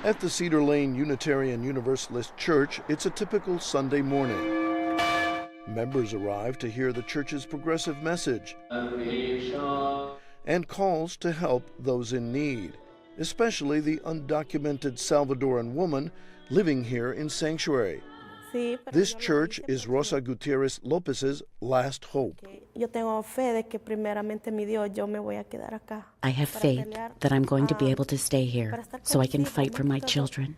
At the Cedar Lane Unitarian Universalist Church, it's a typical Sunday morning. Members arrive to hear the church's progressive message and calls to help those in need, especially the undocumented Salvadoran woman living here in sanctuary. This church is Rosa Gutierrez Lopez's last hope. I have faith that I'm going to be able to stay here so I can fight for my children.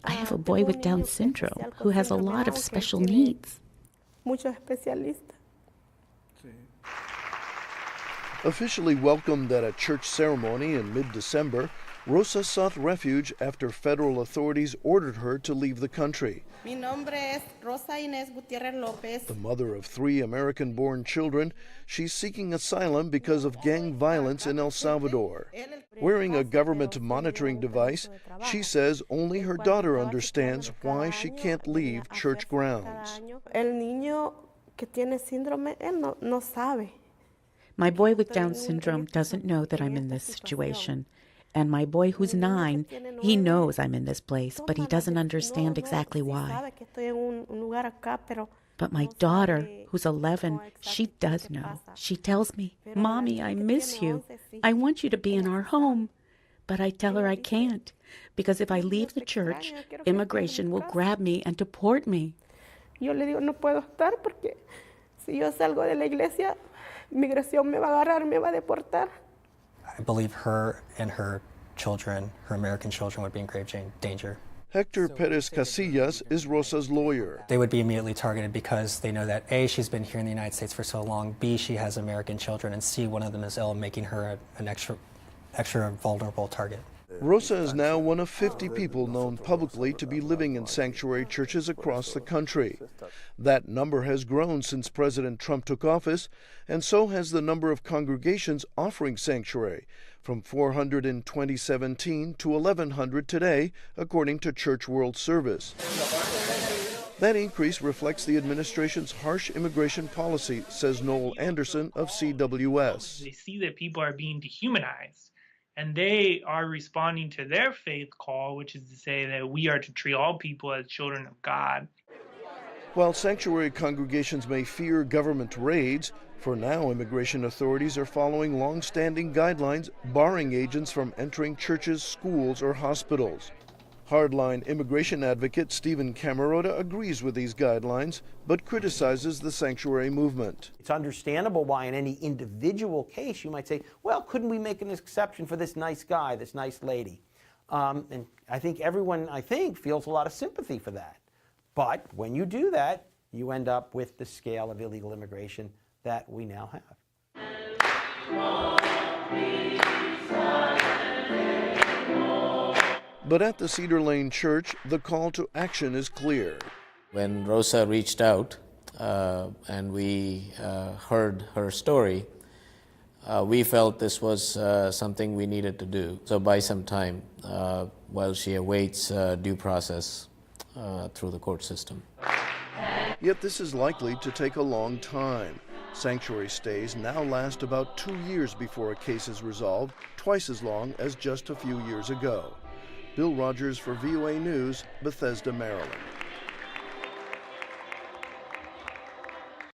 I have a boy with Down syndrome who has a lot of special needs. Officially welcomed at a church ceremony in mid-December, Rosa sought refuge after federal authorities ordered her to leave the country. Mi nombre es Rosa Gutierrez Lopez. The mother of 3 American-born children, she's seeking asylum because of gang violence in El Salvador. Wearing a government monitoring device, she says only her daughter understands why she can't leave church grounds. El niño que tiene síndrome, él no sabe. My boy with Down syndrome doesn't know that I'm in this situation. And my boy who's 9, he knows I'm in this place, but he doesn't understand exactly why. But my daughter, who's 11, she does know. She tells me, "Mommy, I miss you. I want you to be in our home." But I tell her I can't, because if I leave the church, immigration will grab me and deport me. Yo le digo, no puedo estar porque si yo salgo de la iglesia, migración me va a agarrar, me va a deportar. I believe her and her children, her American children, would be in grave danger. Hector Perez Casillas is Rosa's lawyer. They would be immediately targeted because they know that A, she's been here in the United States for so long, B, she has American children, and C, one of them is ill, making her an extra vulnerable target. Rosa is now one of 50 people known publicly to be living in sanctuary churches across the country. That number has grown since President Trump took office, and so has the number of congregations offering sanctuary, from 400 in 2017 to 1,100 today, according to Church World Service. That increase reflects the administration's harsh immigration policy, says Noel Anderson of CWS. They see that people are being dehumanized, and they are responding to their faith call, which is to say that we are to treat all people as children of God. While sanctuary congregations may fear government raids, for now immigration authorities are following long-standing guidelines barring agents from entering churches, schools, or hospitals. Hardline immigration advocate Stephen Camarota agrees with these guidelines, but criticizes the sanctuary movement. It's understandable why in any individual case you might say, well, couldn't we make an exception for this nice guy, this nice lady? And I think everyone, feels a lot of sympathy for that. But when you do that, you end up with the scale of illegal immigration that we now have. But at the Cedar Lane Church, the call to action is clear. When Rosa reached out and we heard her story, we felt this was something we needed to do. So buy some time while she awaits due process through the court system. Yet this is likely to take a long time. Sanctuary stays now last about 2 years before a case is resolved, twice as long as just a few years ago. Bill Rodgers for VOA News, Bethesda, Maryland.